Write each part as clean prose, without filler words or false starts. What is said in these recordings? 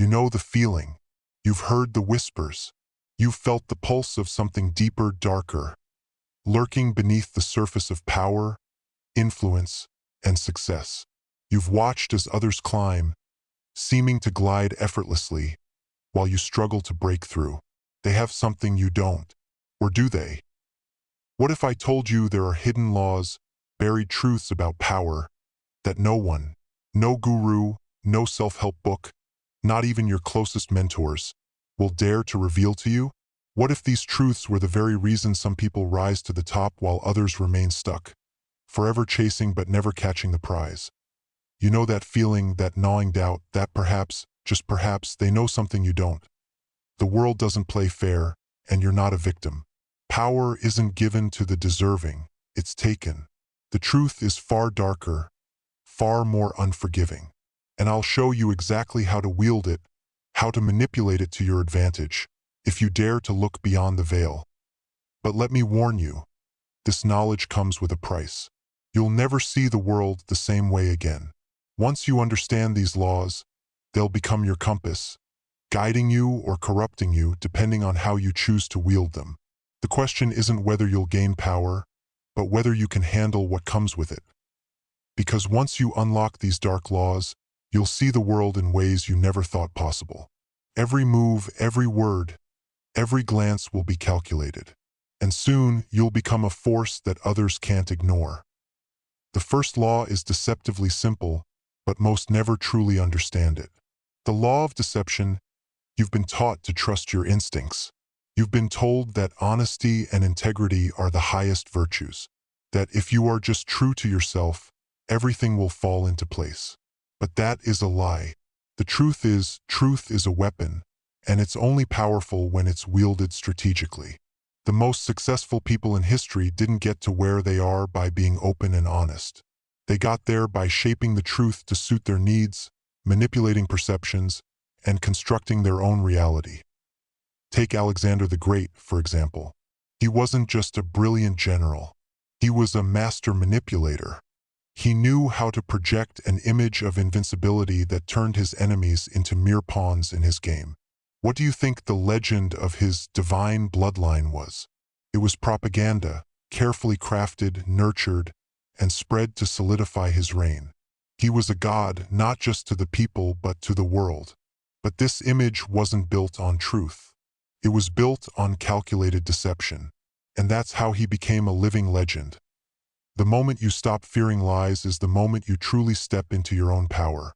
You know the feeling. You've heard the whispers. You've felt the pulse of something deeper, darker, lurking beneath the surface of power, influence, and success. You've watched as others climb, seeming to glide effortlessly, while you struggle to break through. They have something you don't. Or do they? What if I told you there are hidden laws, buried truths about power, that no one, no guru, no self-help book, not even your closest mentors, will dare to reveal to you? What if these truths were the very reason some people rise to the top while others remain stuck, forever chasing but never catching the prize? You know that feeling, that gnawing doubt, that perhaps, just perhaps, they know something you don't. The world doesn't play fair, and you're not a victim. Power isn't given to the deserving, it's taken. The truth is far darker, far more unforgiving. And I'll show you exactly how to wield it, how to manipulate it to your advantage, if you dare to look beyond the veil. But let me warn you, this knowledge comes with a price. You'll never see the world the same way again. Once you understand these laws, they'll become your compass, guiding you or corrupting you depending on how you choose to wield them. The question isn't whether you'll gain power, but whether you can handle what comes with it. Because once you unlock these dark laws, you'll see the world in ways you never thought possible. Every move, every word, every glance will be calculated. And soon, you'll become a force that others can't ignore. The first law is deceptively simple, but most never truly understand it. The law of deception. You've been taught to trust your instincts. You've been told that honesty and integrity are the highest virtues, that if you are just true to yourself, everything will fall into place. But that is a lie. The truth is a weapon, and it's only powerful when it's wielded strategically. The most successful people in history didn't get to where they are by being open and honest. They got there by shaping the truth to suit their needs, manipulating perceptions, and constructing their own reality. Take Alexander the Great, for example. He wasn't just a brilliant general. He was a master manipulator. He knew how to project an image of invincibility that turned his enemies into mere pawns in his game. What do you think the legend of his divine bloodline was? It was propaganda, carefully crafted, nurtured, and spread to solidify his reign. He was a god, not just to the people, but to the world. But this image wasn't built on truth. It was built on calculated deception. And that's how he became a living legend. The moment you stop fearing lies is the moment you truly step into your own power.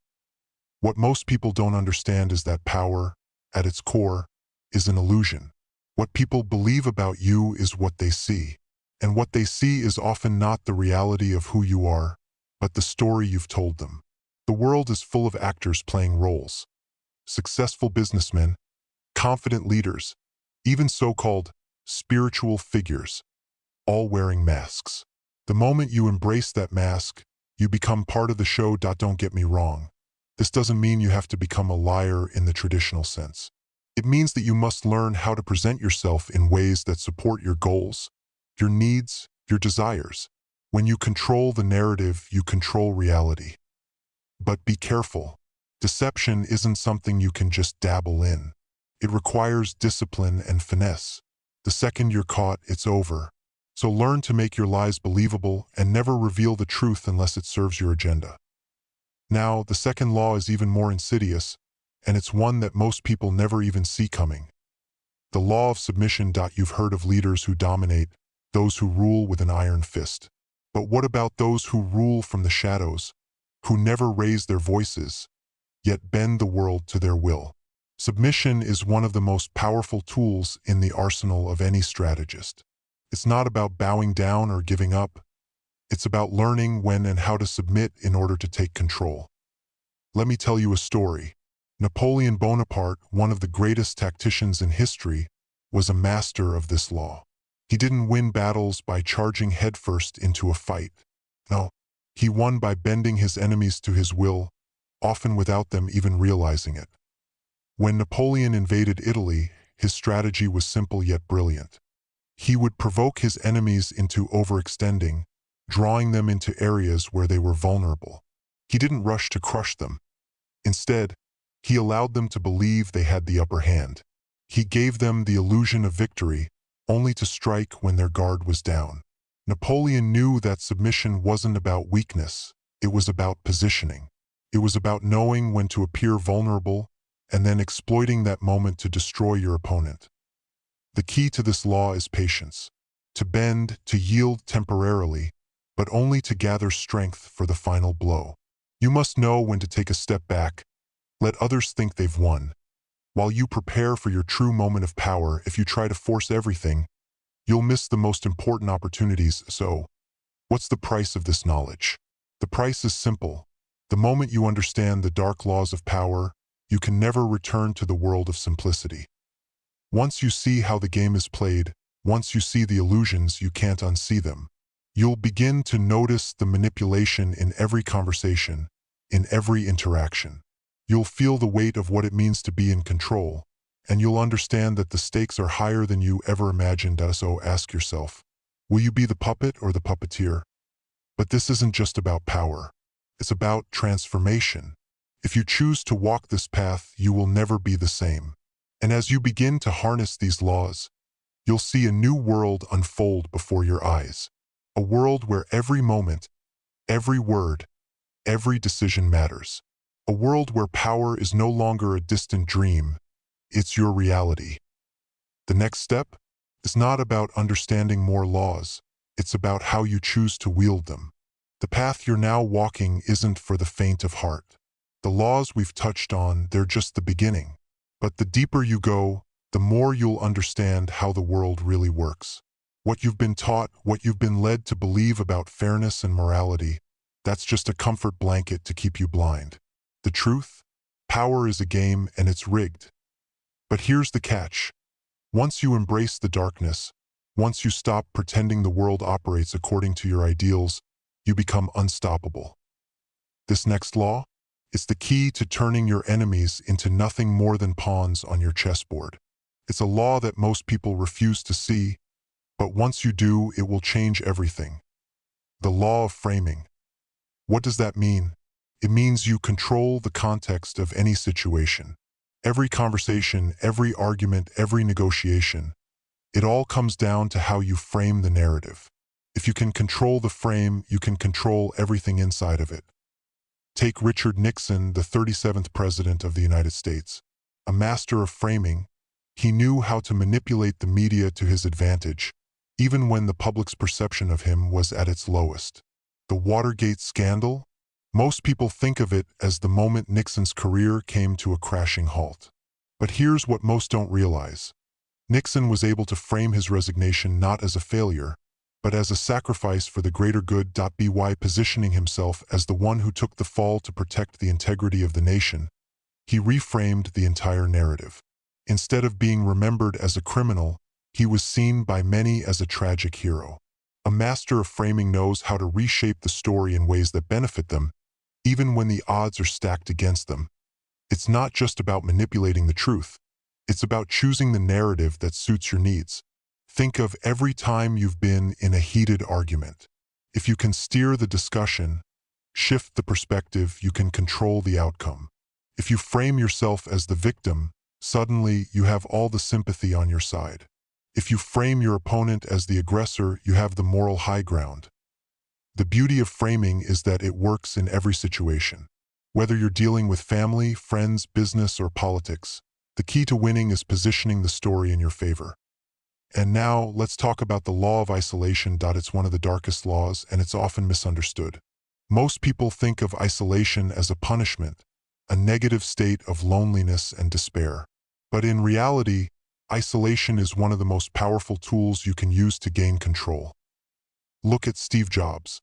What most people don't understand is that power, at its core, is an illusion. What people believe about you is what they see. And what they see is often not the reality of who you are, but the story you've told them. The world is full of actors playing roles. Successful businessmen, confident leaders, even so-called spiritual figures, all wearing masks. The moment you embrace that mask, you become part of the show. Don't get me wrong. This doesn't mean you have to become a liar in the traditional sense. It means that you must learn how to present yourself in ways that support your goals, your needs, your desires. When you control the narrative, you control reality. But be careful. Deception isn't something you can just dabble in. It requires discipline and finesse. The second you're caught, it's over. So learn to make your lies believable and never reveal the truth unless it serves your agenda. Now, the second law is even more insidious, and it's one that most people never even see coming. The law of submission. You've heard of leaders who dominate, those who rule with an iron fist. But what about those who rule from the shadows, who never raise their voices, yet bend the world to their will? Submission is one of the most powerful tools in the arsenal of any strategist. It's not about bowing down or giving up. It's about learning when and how to submit in order to take control. Let me tell you a story. Napoleon Bonaparte, one of the greatest tacticians in history, was a master of this law. He didn't win battles by charging headfirst into a fight. No, he won by bending his enemies to his will, often without them even realizing it. When Napoleon invaded Italy, his strategy was simple yet brilliant. He would provoke his enemies into overextending, drawing them into areas where they were vulnerable. He didn't rush to crush them. Instead, He allowed them to believe they had the upper hand. He gave them the illusion of victory, only to strike when their guard was down. Napoleon knew that submission wasn't about weakness, it was about positioning. It was about knowing when to appear vulnerable and then exploiting that moment to destroy your opponent. The key to this law is patience. To bend, to yield temporarily, but only to gather strength for the final blow. You must know when to take a step back, let others think they've won. While you prepare for your true moment of power, if you try to force everything, you'll miss the most important opportunities. So, what's the price of this knowledge? The price is simple. The moment you understand the dark laws of power, you can never return to the world of simplicity. Once you see how the game is played, once you see the illusions, you can't unsee them. You'll begin to notice the manipulation in every conversation, in every interaction. You'll feel the weight of what it means to be in control, and you'll understand that the stakes are higher than you ever imagined. So ask yourself, will you be the puppet or the puppeteer? But this isn't just about power. It's about transformation. If you choose to walk this path, you will never be the same. And as you begin to harness these laws, you'll see a new world unfold before your eyes. A world where every moment, every word, every decision matters. A world where power is no longer a distant dream, it's your reality. The next step is not about understanding more laws, it's about how you choose to wield them. The path you're now walking isn't for the faint of heart. The laws we've touched on, they're just the beginning. But the deeper you go, the more you'll understand how the world really works. What you've been taught, what you've been led to believe about fairness and morality, that's just a comfort blanket to keep you blind. The truth? Power is a game and it's rigged. But here's the catch. Once you embrace the darkness, once you stop pretending the world operates according to your ideals, you become unstoppable. This next law? It's the key to turning your enemies into nothing more than pawns on your chessboard. It's a law that most people refuse to see, but once you do, it will change everything. The law of framing. What does that mean? It means you control the context of any situation. Every conversation, every argument, every negotiation, it all comes down to how you frame the narrative. If you can control the frame, you can control everything inside of it. Take Richard Nixon, the 37th President of the United States. A master of framing, he knew how to manipulate the media to his advantage, even when the public's perception of him was at its lowest. The Watergate scandal? Most people think of it as the moment Nixon's career came to a crashing halt. But here's what most don't realize. Nixon was able to frame his resignation not as a failure, but as a sacrifice for the greater good. By positioning himself as the one who took the fall to protect the integrity of the nation, he reframed the entire narrative. Instead of being remembered as a criminal, he was seen by many as a tragic hero. A master of framing knows how to reshape the story in ways that benefit them, even when the odds are stacked against them. It's not just about manipulating the truth. It's about choosing the narrative that suits your needs. Think of every time you've been in a heated argument. If you can steer the discussion, shift the perspective, you can control the outcome. If you frame yourself as the victim, suddenly you have all the sympathy on your side. If you frame your opponent as the aggressor, you have the moral high ground. The beauty of framing is that it works in every situation. Whether you're dealing with family, friends, business, or politics, the key to winning is positioning the story in your favor. And now, let's talk about the law of isolation. It's one of the darkest laws, and it's often misunderstood. Most people think of isolation as a punishment, a negative state of loneliness and despair. But in reality, isolation is one of the most powerful tools you can use to gain control. Look at Steve Jobs.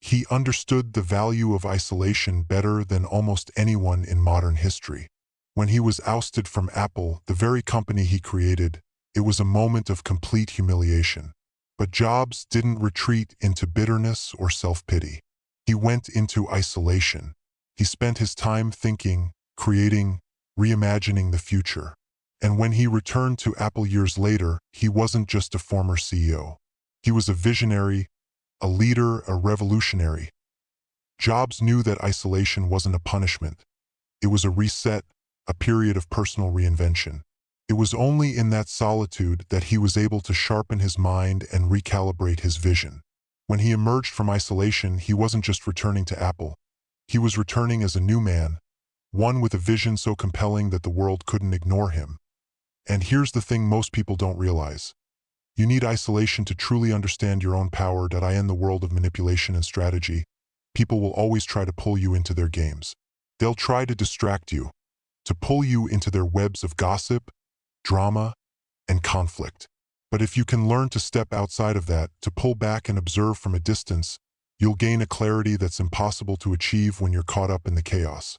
He understood the value of isolation better than almost anyone in modern history. When he was ousted from Apple, the very company he created, it was a moment of complete humiliation. But Jobs didn't retreat into bitterness or self-pity. He went into isolation. He spent his time thinking, creating, reimagining the future. And when he returned to Apple years later, he wasn't just a former CEO. He was a visionary, a leader, a revolutionary. Jobs knew that isolation wasn't a punishment. It was a reset, a period of personal reinvention. It was only in that solitude that he was able to sharpen his mind and recalibrate his vision. When he emerged from isolation, he wasn't just returning to Apple. He was returning as a new man, one with a vision so compelling that the world couldn't ignore him. And here's the thing most people don't realize. You need isolation to truly understand your own power. In the world of manipulation and strategy, people will always try to pull you into their games. They'll try to distract you, to pull you into their webs of gossip, drama, and conflict. But if you can learn to step outside of that, to pull back and observe from a distance, you'll gain a clarity that's impossible to achieve when you're caught up in the chaos.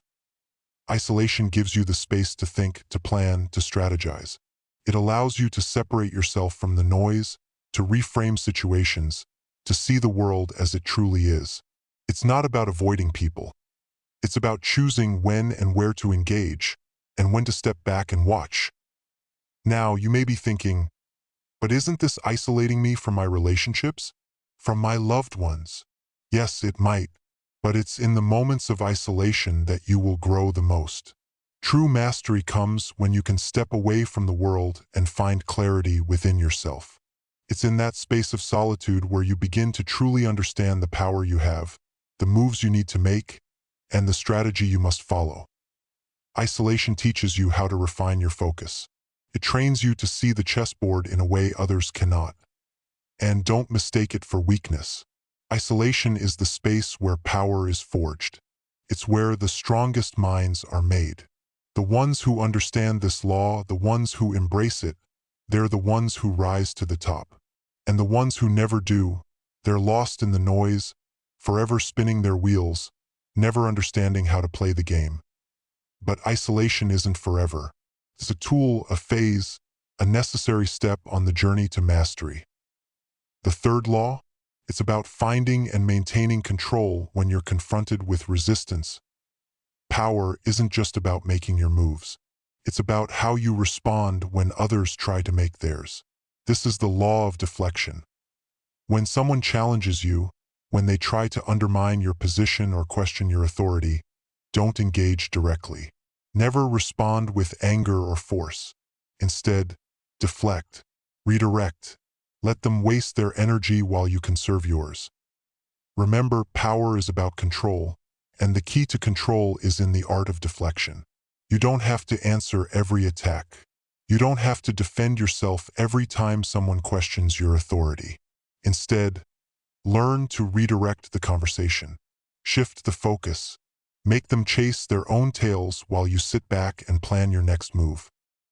Isolation gives you the space to think, to plan, to strategize. It allows you to separate yourself from the noise, to reframe situations, to see the world as it truly is. It's not about avoiding people. It's about choosing when and where to engage, and when to step back and watch. Now, you may be thinking, but isn't this isolating me from my relationships? From my loved ones? Yes, it might, but it's in the moments of isolation that you will grow the most. True mastery comes when you can step away from the world and find clarity within yourself. It's in that space of solitude where you begin to truly understand the power you have, the moves you need to make, and the strategy you must follow. Isolation teaches you how to refine your focus. It trains you to see the chessboard in a way others cannot. And don't mistake it for weakness. Isolation is the space where power is forged. It's where the strongest minds are made. The ones who understand this law, the ones who embrace it, they're the ones who rise to the top. And the ones who never do, they're lost in the noise, forever spinning their wheels, never understanding how to play the game. But isolation isn't forever. It's a tool, a phase, a necessary step on the journey to mastery. The third law? It's about finding and maintaining control when you're confronted with resistance. Power isn't just about making your moves. It's about how you respond when others try to make theirs. This is the law of deflection. When someone challenges you, when they try to undermine your position or question your authority, don't engage directly. Never respond with anger or force. Instead, deflect, redirect. Let them waste their energy while you conserve yours. Remember, power is about control, and the key to control is in the art of deflection. You don't have to answer every attack. You don't have to defend yourself every time someone questions your authority. Instead, learn to redirect the conversation. Shift the focus. Make them chase their own tails while you sit back and plan your next move.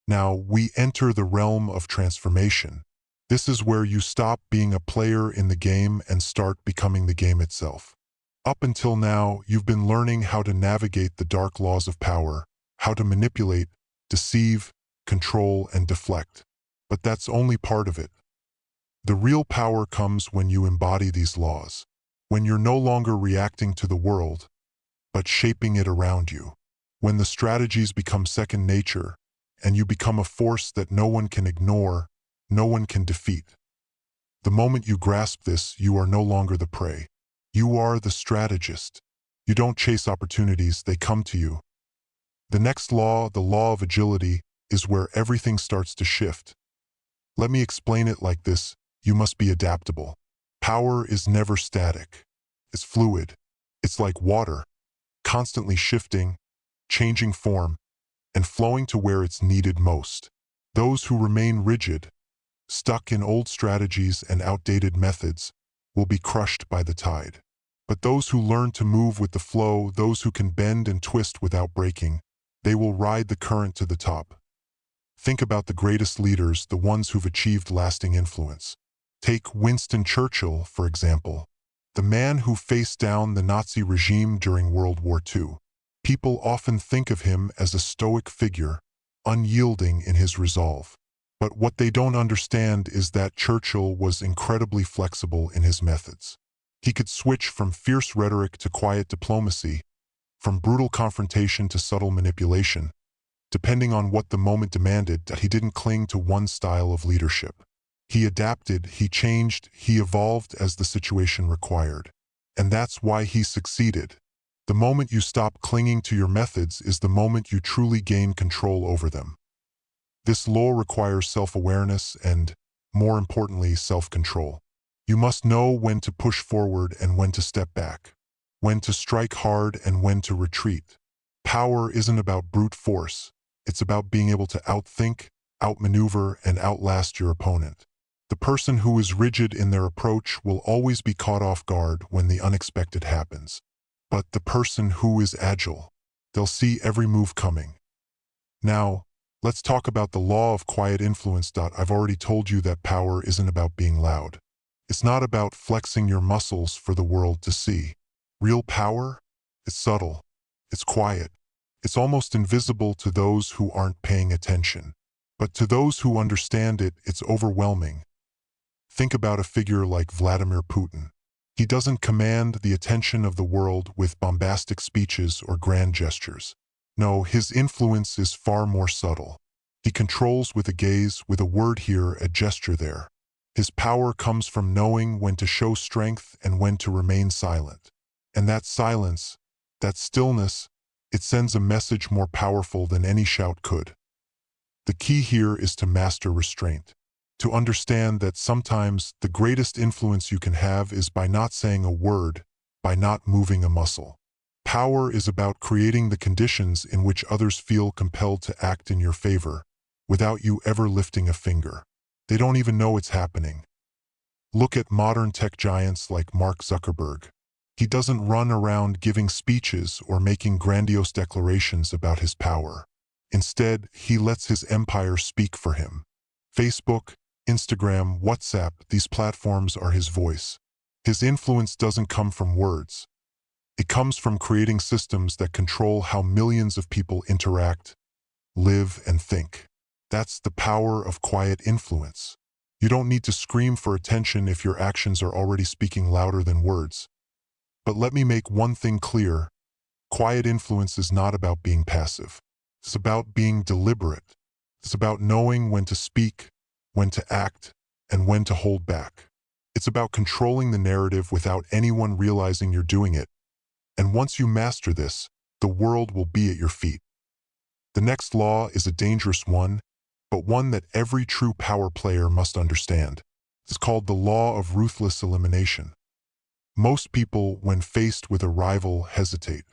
Now, we enter the realm of transformation. This is where you stop being a player in the game and start becoming the game itself. Up until now, you've been learning how to navigate the dark laws of power, how to manipulate, deceive, control, and deflect. But that's only part of it. The real power comes when you embody these laws, when you're no longer reacting to the world, but shaping it around you. When the strategies become second nature, and you become a force that no one can ignore, no one can defeat. The moment you grasp this, you are no longer the prey. You are the strategist. You don't chase opportunities, they come to you. The next law, the law of agility, is where everything starts to shift. Let me explain it like this: you must be adaptable. Power is never static. It's fluid. It's like water, constantly shifting, changing form, and flowing to where it's needed most. Those who remain rigid, stuck in old strategies and outdated methods, will be crushed by the tide. But those who learn to move with the flow, those who can bend and twist without breaking, they will ride the current to the top. Think about the greatest leaders, the ones who've achieved lasting influence. Take Winston Churchill, for example, the man who faced down the Nazi regime during World War II. People often think of him as a stoic figure, unyielding in his resolve. But what they don't understand is that Churchill was incredibly flexible in his methods. He could switch from fierce rhetoric to quiet diplomacy, from brutal confrontation to subtle manipulation, depending on what the moment demanded. That he didn't cling to one style of leadership. He adapted, he changed, he evolved as the situation required. And that's why he succeeded. The moment you stop clinging to your methods is the moment you truly gain control over them. This law requires self-awareness and, more importantly, self-control. You must know when to push forward and when to step back, when to strike hard and when to retreat. Power isn't about brute force. It's about being able to outthink, outmaneuver, and outlast your opponent. The person who is rigid in their approach will always be caught off guard when the unexpected happens. But the person who is agile, they'll see every move coming. Now, let's talk about the law of quiet influence. I've already told you that power isn't about being loud. It's not about flexing your muscles for the world to see. Real power? It's subtle. It's quiet. It's almost invisible to those who aren't paying attention. But to those who understand it, it's overwhelming. Think about a figure like Vladimir Putin. He doesn't command the attention of the world with bombastic speeches or grand gestures. No, his influence is far more subtle. He controls with a gaze, with a word here, a gesture there. His power comes from knowing when to show strength and when to remain silent. And that silence, that stillness, it sends a message more powerful than any shout could. The key here is to master restraint. To understand that sometimes the greatest influence you can have is by not saying a word, by not moving a muscle. Power is about creating the conditions in which others feel compelled to act in your favor, without you ever lifting a finger. They don't even know it's happening. Look at modern tech giants like Mark Zuckerberg. He doesn't run around giving speeches or making grandiose declarations about his power. Instead, he lets his empire speak for him. Facebook, Instagram, WhatsApp, these platforms are his voice. His influence doesn't come from words. It comes from creating systems that control how millions of people interact, live, and think. That's the power of quiet influence. You don't need to scream for attention if your actions are already speaking louder than words. But let me make one thing clear. Quiet influence is not about being passive. It's about being deliberate. It's about knowing when to speak, when to act, and when to hold back. It's about controlling the narrative without anyone realizing you're doing it. And once you master this, the world will be at your feet. The next law is a dangerous one, but one that every true power player must understand. It's called the law of ruthless elimination. Most people, when faced with a rival, hesitate.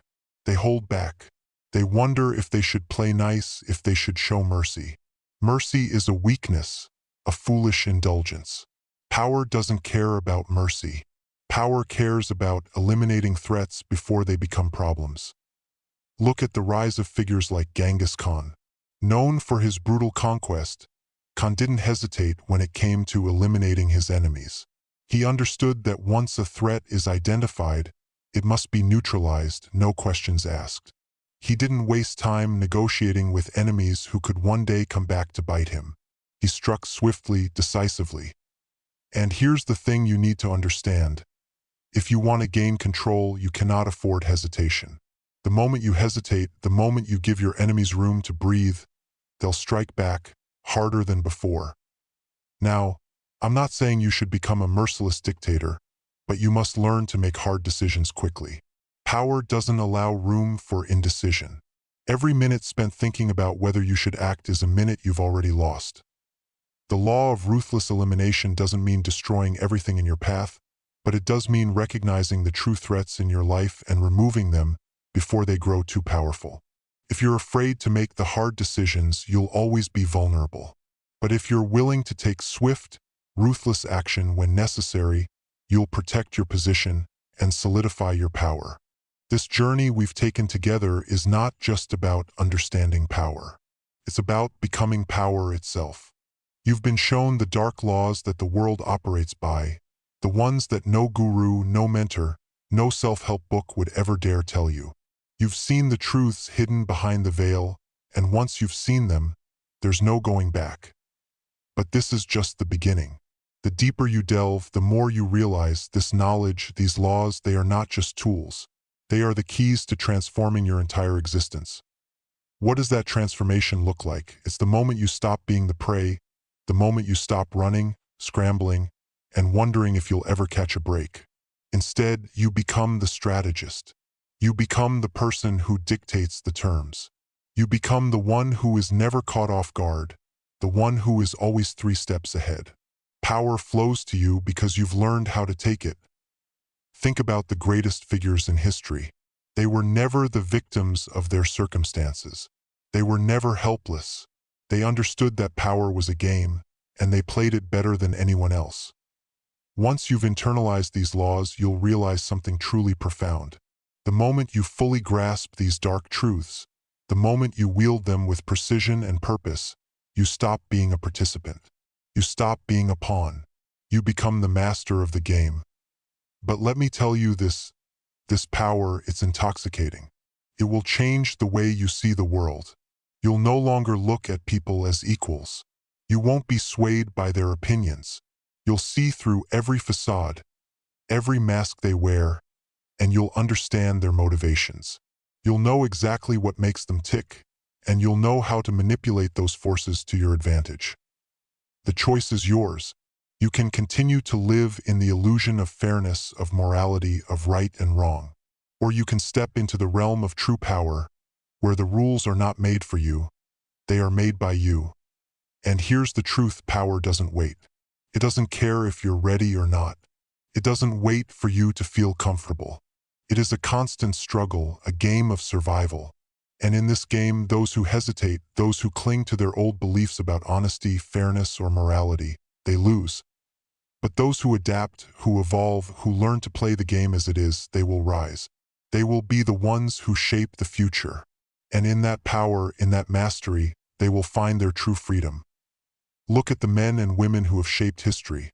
They hold back. They wonder if they should play nice, if they should show mercy. Mercy is a weakness, a foolish indulgence. Power doesn't care about mercy. Power cares about eliminating threats before they become problems. Look at the rise of figures like Genghis Khan. Known for his brutal conquest, Khan didn't hesitate when it came to eliminating his enemies. He understood that once a threat is identified, it must be neutralized, no questions asked. He didn't waste time negotiating with enemies who could one day come back to bite him. He struck swiftly, decisively. And here's the thing you need to understand. If you want to gain control, you cannot afford hesitation. The moment you hesitate, the moment you give your enemies room to breathe, they'll strike back, harder than before. Now, I'm not saying you should become a merciless dictator, but you must learn to make hard decisions quickly. Power doesn't allow room for indecision. Every minute spent thinking about whether you should act is a minute you've already lost. The law of ruthless elimination doesn't mean destroying everything in your path, but it does mean recognizing the true threats in your life and removing them before they grow too powerful. If you're afraid to make the hard decisions, you'll always be vulnerable. But if you're willing to take swift, ruthless action when necessary, you'll protect your position and solidify your power. This journey we've taken together is not just about understanding power. It's about becoming power itself. You've been shown the dark laws that the world operates by, the ones that no guru, no mentor, no self-help book would ever dare tell you. You've seen the truths hidden behind the veil, and once you've seen them, there's no going back. But this is just the beginning. The deeper you delve, the more you realize this knowledge, these laws, they are not just tools. They are the keys to transforming your entire existence. What does that transformation look like? It's the moment you stop being the prey, the moment you stop running, scrambling, and wondering if you'll ever catch a break. Instead, you become the strategist. You become the person who dictates the terms. You become the one who is never caught off guard, the one who is always 3 steps ahead. Power flows to you because you've learned how to take it. Think about the greatest figures in history. They were never the victims of their circumstances. They were never helpless. They understood that power was a game, and they played it better than anyone else. Once you've internalized these laws, you'll realize something truly profound. The moment you fully grasp these dark truths, the moment you wield them with precision and purpose, you stop being a participant. You stop being a pawn. You become the master of the game. But let me tell you this power, it's intoxicating. It will change the way you see the world. You'll no longer look at people as equals. You won't be swayed by their opinions. You'll see through every facade, every mask they wear, and you'll understand their motivations. You'll know exactly what makes them tick, and you'll know how to manipulate those forces to your advantage. The choice is yours. You can continue to live in the illusion of fairness, of morality, of right and wrong. Or you can step into the realm of true power, where the rules are not made for you, they are made by you. And here's the truth: power doesn't wait. It doesn't care if you're ready or not. It doesn't wait for you to feel comfortable. It is a constant struggle, a game of survival. And in this game, those who hesitate, those who cling to their old beliefs about honesty, fairness, or morality, they lose. But those who adapt, who evolve, who learn to play the game as it is, they will rise. They will be the ones who shape the future. And in that power, in that mastery, they will find their true freedom. Look at the men and women who have shaped history.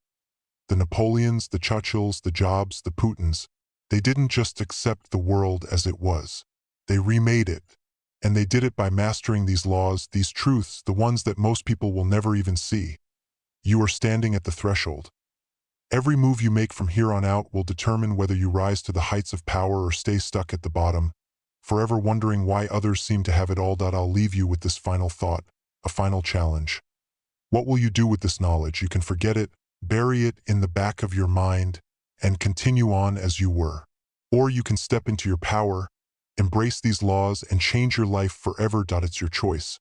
The Napoleons, the Churchills, the Jobs, the Putins. They didn't just accept the world as it was. They remade it. And they did it by mastering these laws, these truths, the ones that most people will never even see. You are standing at the threshold. Every move you make from here on out will determine whether you rise to the heights of power or stay stuck at the bottom, forever wondering why others seem to have it all. I'll leave you with this final thought, a final challenge. What will you do with this knowledge? You can forget it, bury it in the back of your mind, and continue on as you were. Or you can step into your power, embrace these laws, and change your life forever. It's your choice.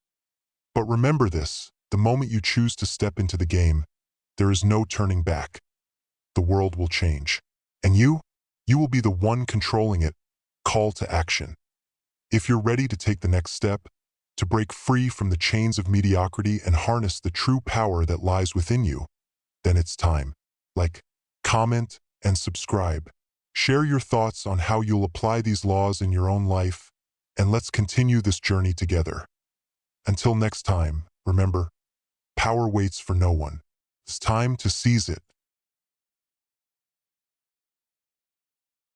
But remember this: the moment you choose to step into the game, there is no turning back. The world will change. And you will be the one controlling it. Call to action. If you're ready to take the next step, to break free from the chains of mediocrity and harness the true power that lies within you, then it's time. Like, comment, and subscribe. Share your thoughts on how you'll apply these laws in your own life, and let's continue this journey together. Until next time, remember, power waits for no one. It's time to seize it.